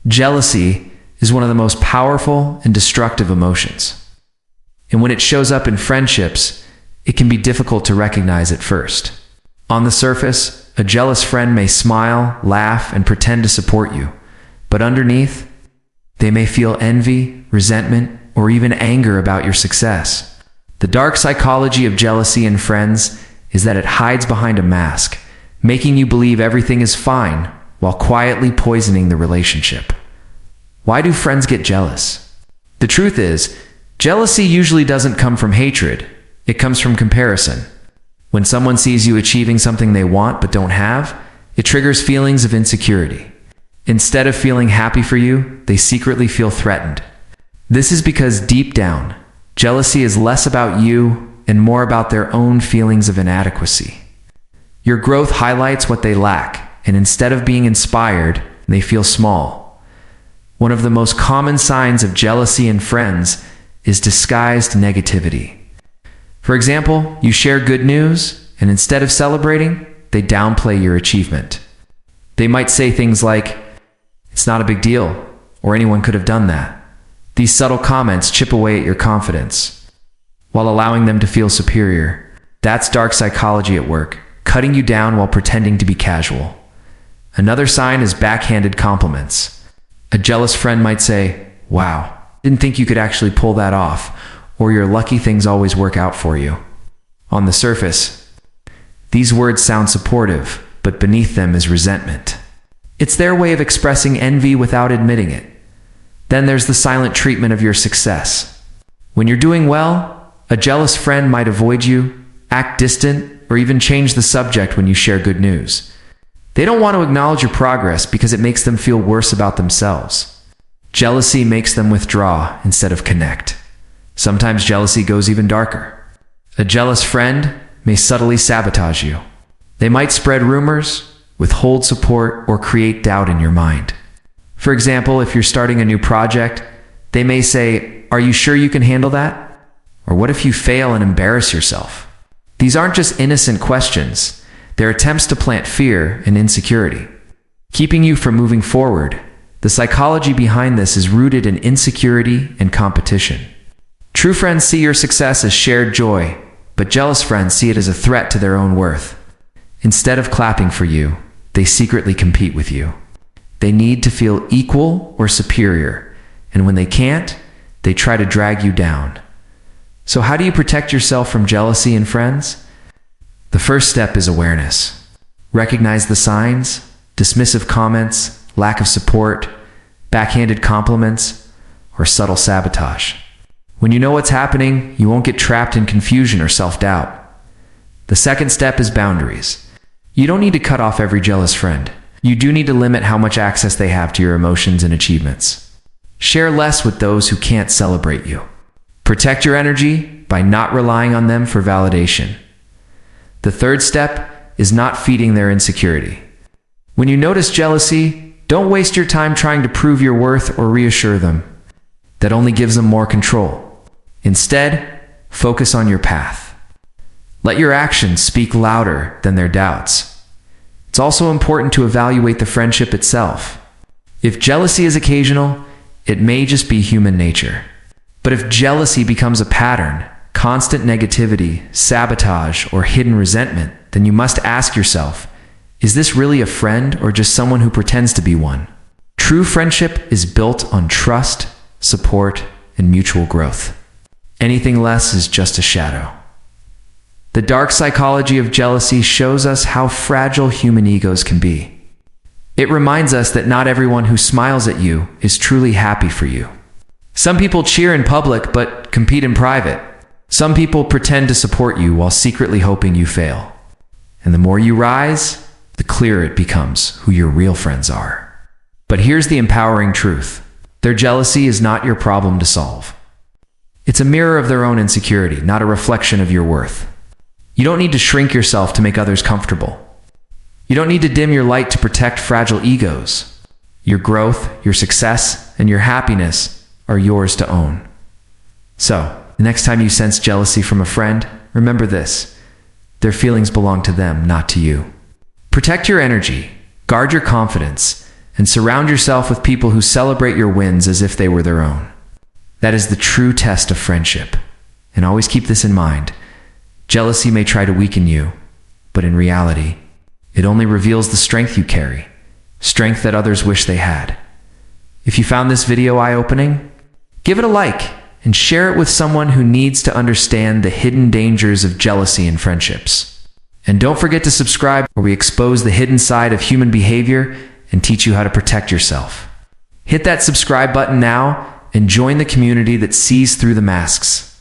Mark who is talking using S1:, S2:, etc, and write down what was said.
S1: Jealousy is one of the most powerful and destructive emotions. And when it shows up in friendships, it can be difficult to recognize at first. On the surface, a jealous friend may smile, laugh, and pretend to support you, but underneath, they may feel envy, resentment, or even anger about your success. The dark psychology of jealousy in friends is that it hides behind a mask, making you believe everything is fine while quietly poisoning the relationship. Why do friends get jealous? The truth is, jealousy usually doesn't come from hatred. It comes from comparison. When someone sees you achieving something they want but don't have, it triggers feelings of insecurity. Instead of feeling happy for you, they secretly feel threatened. This is because deep down, jealousy is less about you and more about their own feelings of inadequacy. Your growth highlights what they lack, and instead of being inspired, they feel small. One of the most common signs of jealousy in friends is disguised negativity. For example, you share good news, and instead of celebrating, they downplay your achievement. They might say things like, "It's not a big deal," or "Anyone could have done that." These subtle comments chip away at your confidence, while allowing them to feel superior. That's dark psychology at work, cutting you down while pretending to be casual. Another sign is backhanded compliments. A jealous friend might say, "Wow, didn't think you could actually pull that off," or "You're lucky things always work out for you." On the surface, these words sound supportive, but beneath them is resentment. It's their way of expressing envy without admitting it. Then there's the silent treatment of your success. When you're doing well, a jealous friend might avoid you, act distant, or even change the subject when you share good news. They don't want to acknowledge your progress because it makes them feel worse about themselves. Jealousy makes them withdraw instead of connect. Sometimes jealousy goes even darker. A jealous friend may subtly sabotage you. They might spread rumors, withhold support, or create doubt in your mind. For example, if you're starting a new project, they may say, "Are you sure you can handle that?" Or "What if you fail and embarrass yourself?" These aren't just innocent questions. They're attempts to plant fear and insecurity, keeping you from moving forward. The psychology behind this is rooted in insecurity and competition. True friends see your success as shared joy, but jealous friends see it as a threat to their own worth. Instead of clapping for you, they secretly compete with you. They need to feel equal or superior, and when they can't, they try to drag you down. So how do you protect yourself from jealousy in friends? The first step is awareness. Recognize the signs: dismissive comments, lack of support, backhanded compliments, or subtle sabotage. When you know what's happening, you won't get trapped in confusion or self-doubt. The second step is boundaries. You don't need to cut off every jealous friend. You do need to limit how much access they have to your emotions and achievements. Share less with those who can't celebrate you. Protect your energy by not relying on them for validation. The third step is not feeding their insecurity. When you notice jealousy, don't waste your time trying to prove your worth or reassure them. That only gives them more control. Instead, focus on your path. Let your actions speak louder than their doubts. It's also important to evaluate the friendship itself. If jealousy is occasional, it may just be human nature. But if jealousy becomes a pattern, constant negativity, sabotage, or hidden resentment, then you must ask yourself, is this really a friend or just someone who pretends to be one? True friendship is built on trust, support, and mutual growth. Anything less is just a shadow. The dark psychology of jealousy shows us how fragile human egos can be. It reminds us that not everyone who smiles at you is truly happy for you. Some people cheer in public but compete in private. Some people pretend to support you while secretly hoping you fail. And the more you rise, the clearer it becomes who your real friends are. But here's the empowering truth. Their jealousy is not your problem to solve. It's a mirror of their own insecurity, not a reflection of your worth. You don't need to shrink yourself to make others comfortable. You don't need to dim your light to protect fragile egos. Your growth, your success, and your happiness are yours to own. So, the next time you sense jealousy from a friend, remember this: their feelings belong to them, not to you. Protect your energy, guard your confidence, and surround yourself with people who celebrate your wins as if they were their own. That is the true test of friendship. And always keep this in mind. Jealousy may try to weaken you, but in reality, it only reveals the strength you carry, strength that others wish they had. If you found this video eye-opening, give it a like and share it with someone who needs to understand the hidden dangers of jealousy in friendships. And don't forget to subscribe, where we expose the hidden side of human behavior and teach you how to protect yourself. Hit that subscribe button now and join the community that sees through the masks.